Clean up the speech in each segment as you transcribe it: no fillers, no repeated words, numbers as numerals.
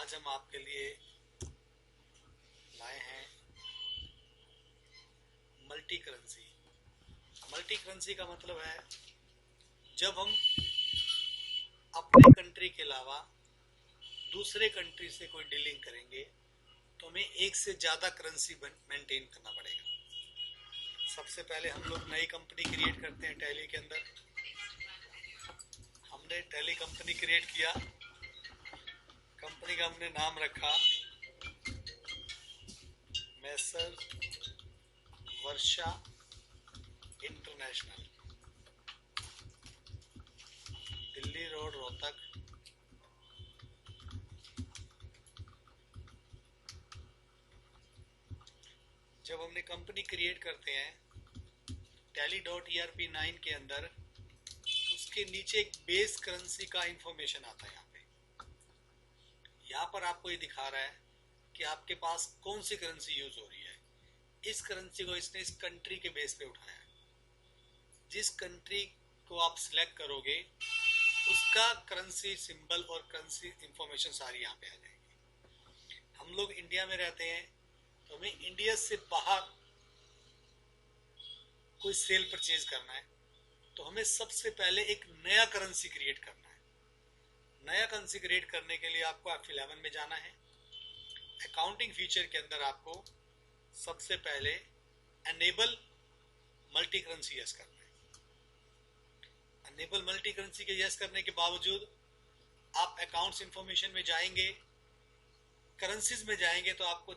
आज हम आपके लिए लाए हैं मल्टी करेंसी। मल्टी करेंसी का मतलब है जब हम अपने कंट्री के अलावा दूसरे कंट्री से कोई डीलिंग करेंगे तो हमें एक से ज़्यादा करेंसी मेंटेन करना पड़ेगा। सबसे पहले हम लोग नई कंपनी क्रिएट करते हैं टैली के अंदर। हमने टैली कंपनी क्रिएट किया, कंपनी का हमने नाम रखा मैसर वर्षा इंटरनेशनल, दिल्ली रोड रोहतक। जब हमने कंपनी क्रिएट करते हैं tally.erp9 के अंदर, उसके नीचे एक बेस करेंसी का इंफॉर्मेशन आता है। यहाँ पर आपको ये दिखा रहा है कि आपके पास कौन सी करेंसी यूज हो रही है। इस करेंसी को इसने इस कंट्री के बेस पे उठाया है। जिस कंट्री को आप सिलेक्ट करोगे उसका करेंसी सिंबल और करेंसी इंफॉर्मेशन सारी यहाँ पे आ जाएगी। हम लोग इंडिया में रहते हैं तो हमें इंडिया से बाहर कोई सेल परचेज करना है तो हमें सबसे पहले एक नया करेंसी क्रिएट करना है। नया करेंसी क्रिएट करने के लिए आपको F11 में जाना है। अकाउंटिंग फीचर के अंदर आपको सबसे पहले एनेबल मल्टी करेंसी यस करना है। एनेबल मल्टी करेंसी के यस करने के बावजूद आप अकाउंट्स इंफॉर्मेशन में जाएंगे, करेंसीज में जाएंगे तो आपको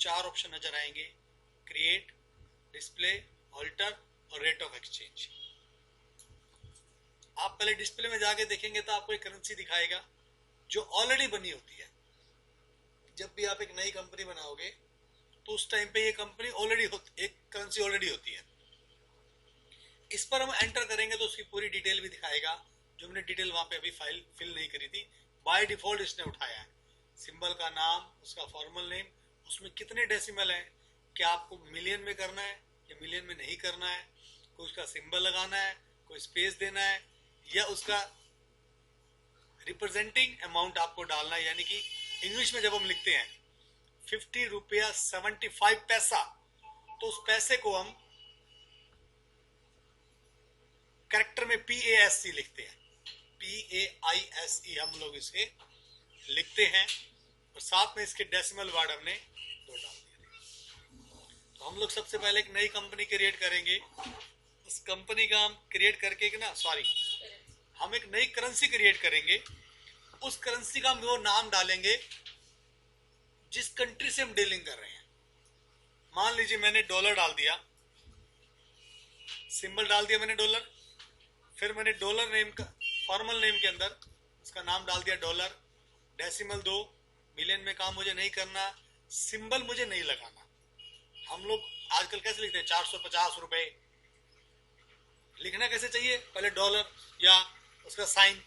चार ऑप्शन नजर आएंगे: क्रिएट, डिस्प्ले, ऑल्टर और रेट ऑफ एक्सचेंज। आप पहले डिस्प्ले में जाके देखेंगे तो आपको एक करेंसी दिखाएगा जो ऑलरेडी बनी होती है। जब भी आप एक नई कंपनी बनाओगे तो उस टाइम पे ये कंपनी एक करेंसी ऑलरेडी होती है। इस पर हम एंटर करेंगे तो उसकी पूरी डिटेल भी दिखाएगा, जो हमने डिटेल वहां पे अभी फाइल फिल नहीं करी थी। बाय डिफॉल्ट इसने उठाया है। सिंबल का नाम, उसका फॉर्मल नेम, उसमें कितने डेसिमल है, क्या आपको मिलियन में करना है या मिलियन में नहीं करना है, कोई उसका सिंबल लगाना है, कोई स्पेस देना है, या उसका रिप्रेजेंटिंग अमाउंट आपको डालना है। यानी कि इंग्लिश में जब हम लिखते हैं 50 रुपया 75 पैसा, तो उस पैसे को हम कैरेक्टर में PASC लिखते हैं। PAISE हम लोग इसे लिखते हैं और साथ में इसके डेसिमल वर्ड हमने दो डाल दिए। तो हम लोग सबसे पहले एक नई कंपनी क्रिएट करेंगे। उस कंपनी का हम क्रिएट करके हम एक नई करेंसी क्रिएट करेंगे। उस करेंसी का हम वो नाम डालेंगे जिस कंट्री से हम डीलिंग कर रहे हैं। मान लीजिए मैंने डॉलर डाल दिया, सिंबल डाल दिया मैंने डॉलर, फिर मैंने डॉलर नेम का फॉर्मल नेम के अंदर उसका नाम डाल दिया डॉलर, डेसिमल 2, मिलियन में काम मुझे नहीं करना, सिंबल मुझे नहीं लगाना। हम लोग आजकल कैसे लिखते हैं 450 रुपए, लिखना कैसे चाहिए, पहले डॉलर या उसका साइन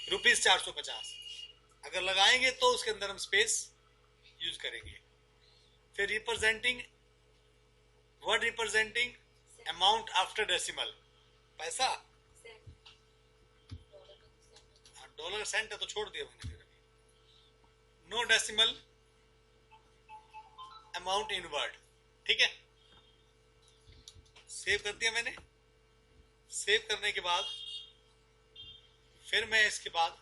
₹450। अगर लगाएंगे तो उसके अंदर हम स्पेस यूज करेंगे। फिर representing word, representing amount after decimal, पैसा, डॉलर सेंट है तो छोड़ दिया मैंने। No decimal amount in word, ठीक है। सेव कर दिया मैंने। सेव करने के बाद फिर मैं इसके बाद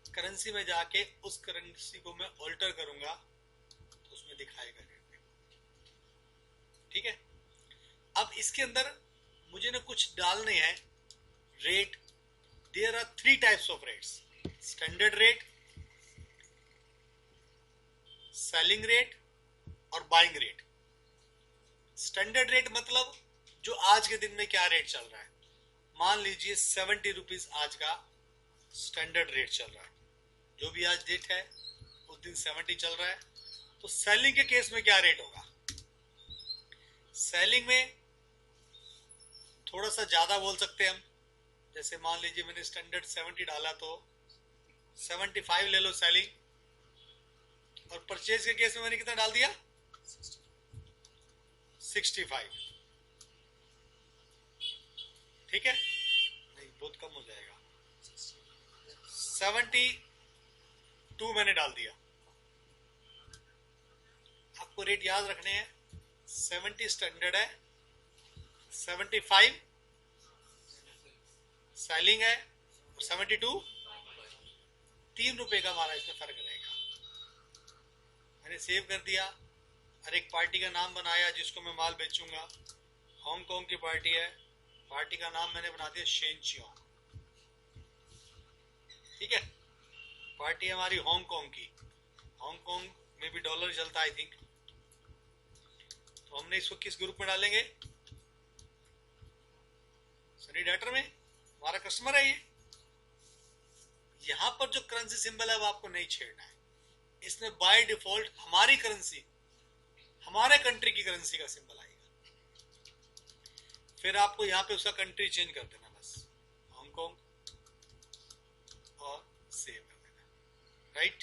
करेंसी में जाके उस करेंसी को मैं ऑल्टर करूंगा तो उसमें दिखाएगा, ठीक है। अब इसके अंदर मुझे ना कुछ डालने हैं rate. There are 3 types of rates: standard rate, selling rate और बाइंग रेट। स्टैंडर्ड रेट मतलब जो आज के दिन में क्या रेट चल रहा है। मान लीजिए 70 रुपीज आज का स्टैंडर्ड रेट चल रहा है। जो भी आज डेट है उस दिन 70 चल रहा है। तो सेलिंग के केस में क्या रेट होगा? सेलिंग में थोड़ा सा ज्यादा बोल सकते हैं हम। जैसे मान लीजिए मैंने स्टैंडर्ड 70 डाला तो 75 ले लो सेलिंग। और परचेज के केस में मैंने कितना डाल दिया? 65, ठीक है। नहीं, बहुत कम हो जाएगा। 72 मैंने डाल दिया। आपको रेट याद रखने हैं। 70 स्टैंडर्ड है, 75 सेलिंग है और 72 ₹3 का हमारा इसमें फर्क रहेगा। मैंने सेव कर दिया और एक पार्टी का नाम बनाया जिसको मैं माल बेचूंगा। हांगकांग की पार्टी है, पार्टी का नाम मैंने बना दिया शेनचियोंग। ठीक है, पार्टी हमारी हांगकांग की, हांगकांग में भी डॉलर चलता आई थिंक। तो हमने इसको किस ग्रुप में डालेंगे? सनी डेटर में। हमारा कस्टमर है ये। यहां पर जो करेंसी सिंबल है वो आपको नहीं छेड़ना है। इसमें बाय डिफॉल्ट हमारी करेंसी, हमारे कंट्री की करेंसी का सिंबल आएगा। फिर आपको यहां पे उसका कंट्री चेंज कर देना, बस हांगकांग, और सेव कर देना। राइट,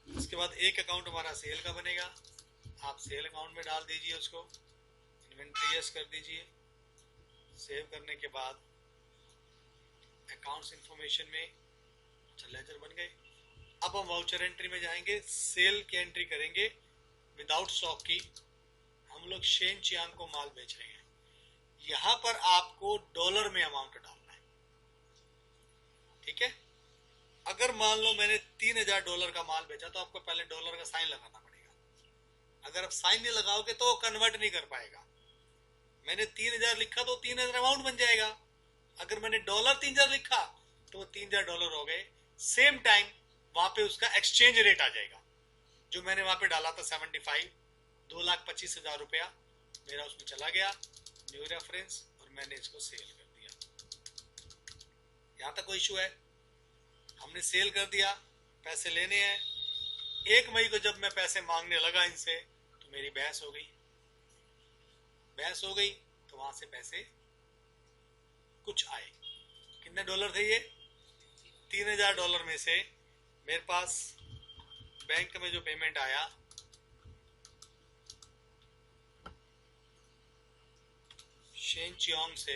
उसके बाद एक अकाउंट हमारा सेल का बनेगा। आप सेल अकाउंट में डाल दीजिए उसको, इन्वेंट्री यस कर दीजिए। सेव करने के बाद अकाउंट्स इंफॉर्मेशन में अच्छा लेजर बन गए। अब हम वाउचर एंट्री में जाएंगे, सेल की एंट्री करेंगे विदाउट स्टॉक की। हम लोग शेनचियांग को माल बेच रहे हैं। यहां पर आपको डॉलर में अमाउंट डालना है। ठीक है, अगर मान लो मैंने $3000 का माल बेचा तो आपको पहले डॉलर का साइन लगाना पड़ेगा। अगर आप साइन नहीं लगाओगे तो कन्वर्ट नहीं कर पाएगा। मैंने 3000 लिखा तो 3000 अमाउंट बन जाएगा। अगर मैंने $3000 लिखा तो $3000 हो गए। सेम टाइम वहां पे उसका एक्सचेंज रेट आ जाएगा जो मैंने वहां पे डाला था 75, ₹2,25,000 मेरा उसमें चला गया। न्यू रेफरेंस, और मैंने इसको सेल कर दिया। यहां तक कोई इशू है? हमने सेल कर दिया, पैसे लेने हैं। 1 मई को जब मैं पैसे मांगने लगा इनसे तो मेरी बहस हो गई। बहस हो गई तो वहां से पैसे कुछ आए। कितने डॉलर थे ये? $3000 में से मेरे पास बैंक में जो पेमेंट आया शेनचियांग से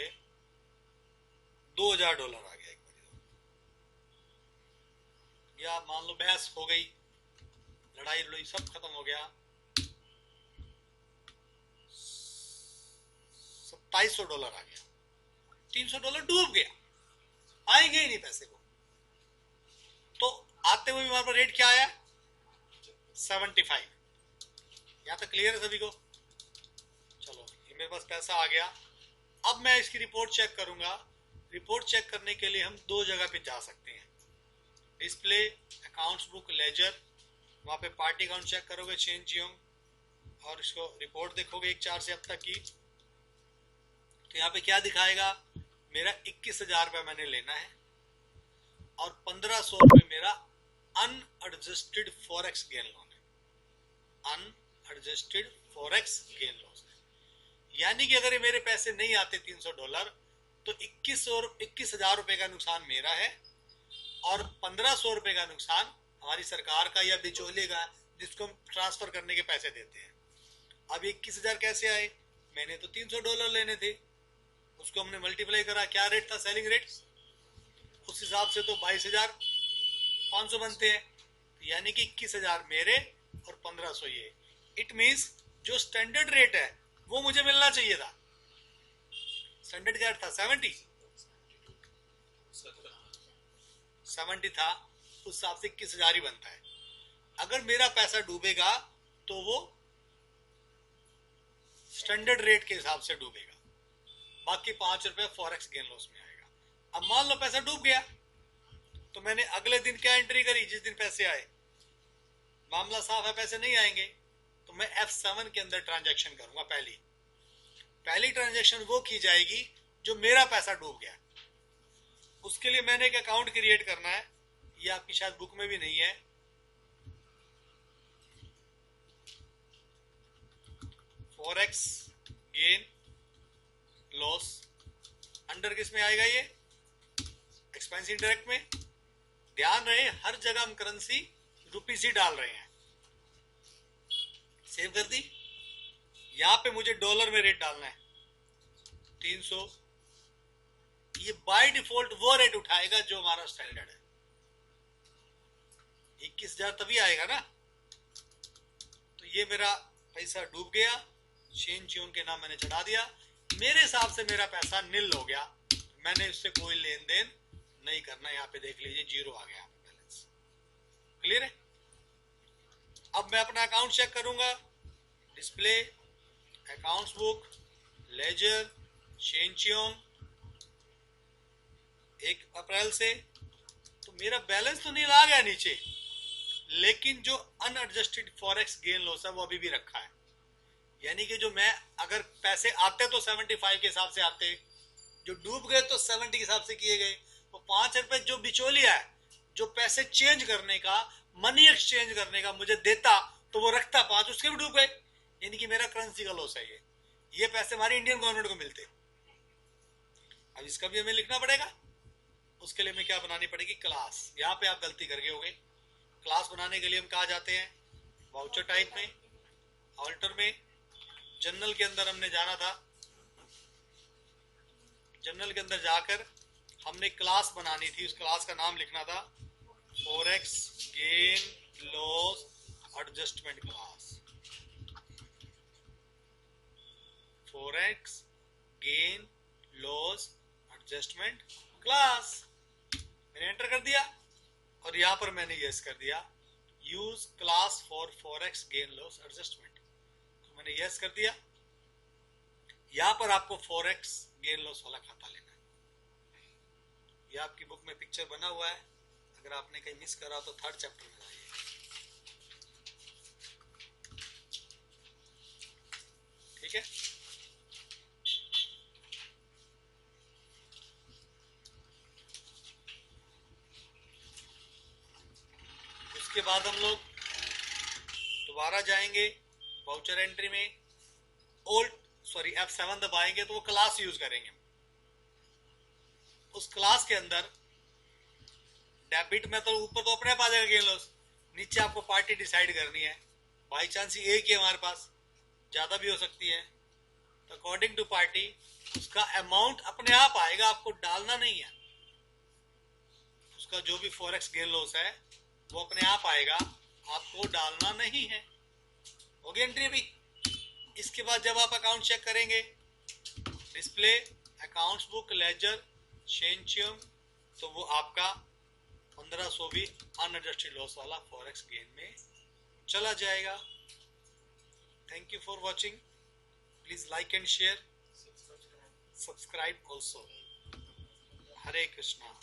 $2000 आ गया एक बार। या मान लो बहस हो गई, लड़ाई लड़ाई सब खत्म हो गया, $2700 आ गया। $300 डूब गया, आएंगे ही नहीं पैसे को। तो आते हुए हमारे पास रेट क्या आया? 75। यहां तक क्लियर है सभी को? चलो, ये मेरे पास पैसा आ गया। अब मैं इसकी रिपोर्ट चेक करूंगा। रिपोर्ट चेक करने के लिए हम 2 जगह पे जा सकते हैं। Display, accounts book, ledger. वहां पे पार्टी अकाउंट चेक करोगे शेनचियांग और इसको रिपोर्ट देखोगे 1/4 से अब तक की। तो यहाँ पे क्या दिखाएगा? मेरा 21,000 रुपये मैंने लेना है और 1500 रुपये मेरा अनएडजस्टेड फॉरेक्स गेन लॉस है। अनएडजस्टेड फॉरेक्स गेन लॉस है। यानी कि अगर ये मेरे पैसे नहीं आते $300 तो 21,000 रुपये का नुकसान मेरा है और 1500 रुपये का नुकसान हमारी सरकार का या बिचौलिए का, जिसको हम ट्रांसफर करने के पैसे देते हैं। अब 21,000 कैसे आए? मैंने तो $300 लेने थे, उसको हमने मल्टीप्लाई करा। क्या रेट था सेलिंग रेट? उस हिसाब से तो 22,500 बनते हैं। यानी कि 21,000 मेरे और 1500 ये। इट मीन्स जो स्टैंडर्ड रेट है वो मुझे मिलना चाहिए था। स्टैंडर्ड क्या था? 70 था, उस हिसाब से 21,000 ही बनता है। अगर मेरा पैसा डूबेगा तो वो स्टैंडर्ड रेट के हिसाब से डूबेगा, बाकी ₹5 फॉरेक्स गेन लॉस में आएगा। अब मान लो पैसा डूब गया तो मैंने अगले दिन क्या एंट्री करी? जिस दिन पैसे आए। मामला साफ है, पैसे नहीं आएंगे तो मैं F7 के अंदर ट्रांजैक्शन करूंगा। पहली ट्रांजैक्शन वो की जाएगी जो मेरा पैसा डूब गया। उसके लिए मैंने एक अकाउंट क्रिएट करना है, ये आपकी शायद बुक में भी नहीं है। फॉरेक्स गेन लॉस अंडर किस में आएगा? ये एक्सपेंस इंडायरेक्ट में। ध्यान रहे हर जगह हम करेंसी रुपीस ही डाल रहे हैं। सेव कर दी। यहां पे मुझे डॉलर में रेट डालना है 300। ये बाय डिफॉल्ट वो रेट उठाएगा जो हमारा स्टैंडर्ड है। 21,000 तभी आएगा ना। तो ये मेरा पैसा डूब गया, शेन चियोंग के नाम मैंने चढ़ा दिया, मेरे हिसाब से मेरा पैसा नील हो गया, मैंने उससे कोई लेन देन नहीं करना। यहाँ पे देख लीजिए जीरो आ गया बैलेंस। क्लियर है? अब मैं अपना अकाउंट चेक करूंगा, display, accounts book, ledger, Shane Cheong, 1 अप्रैल से, तो मेरा बैलेंस तो नील आ गया नीचे, लेकिन जो अनएडजस्टेड फॉरेक्स गेन लॉस है वो अभी भी रखा है। यानी कि जो मैं अगर पैसे आते तो 75 के हिसाब से आते, जो डूब गए तो 70 के हिसाब से किए गए। वो 5 रुपए जो बिचौलिया है, जो पैसे चेंज करने का, मनी एक्सचेंज करने का मुझे देता, तो वो रखता 5, उसके भी डूब गए। यानी कि मेरा करेंसी का लॉस है ये पैसे हमारी इंडियन गवर्नमेंट को मिलते। अब इसका भी हमें लिखना पड़ेगा। उसके लिए हमें क्या बनानी पड़ेगी? क्लास। यहाँ पे आप गलती कर गए होगे। क्लास बनाने के लिए हम कहा जाते हैं? वाउचर टाइप में, ऑल्टर में, जनरल के अंदर हमने जाना था। जनरल के अंदर जाकर हमने क्लास बनानी थी, उस क्लास का नाम लिखना था forex gain loss adjustment class. Forex gain loss adjustment class. मैंने एंटर कर दिया और यहां पर मैंने यस कर दिया, use class for forex gain loss adjustment. तो मैंने यस कर दिया। यहां पर आपको फॉरेक्स गेन लॉस वाला खाता लेना है। यह आपकी बुक में पिक्चर बना हुआ है, अगर आपने कहीं मिस करा तो 3rd चैप्टर में जाइए। ठीक है? उसके बाद हम लोग दोबारा जाएंगे वाउचर एंट्री में, F7 दबाएंगे तो वो क्लास यूज करेंगे। उस क्लास के अंदर डेबिट में तो ऊपर तो अपने आप आ जाएगा गेन लॉस, नीचे आपको पार्टी डिसाइड करनी है। बाई चांस ये एक ही हमारे पास, ज्यादा भी हो सकती है, तो अकॉर्डिंग टू पार्टी उसका अमाउंट अपने आप आएगा, आपको डालना नहीं है। उसका जो भी फॉरेक्स गेन लॉस है वो अपने आप आएगा, आपको डालना नहीं है। हो गई एंट्री भी। इसके बाद जब आप अकाउंट चेक करेंगे, display, accounts book, ledger, Shane चियोंग, तो वो आपका 1500 भी अनएडजस्टेड लॉस वाला फॉरेक्स गेन में चला जाएगा। Thank you for watching. Please like and share, subscribe also. Hare Krishna.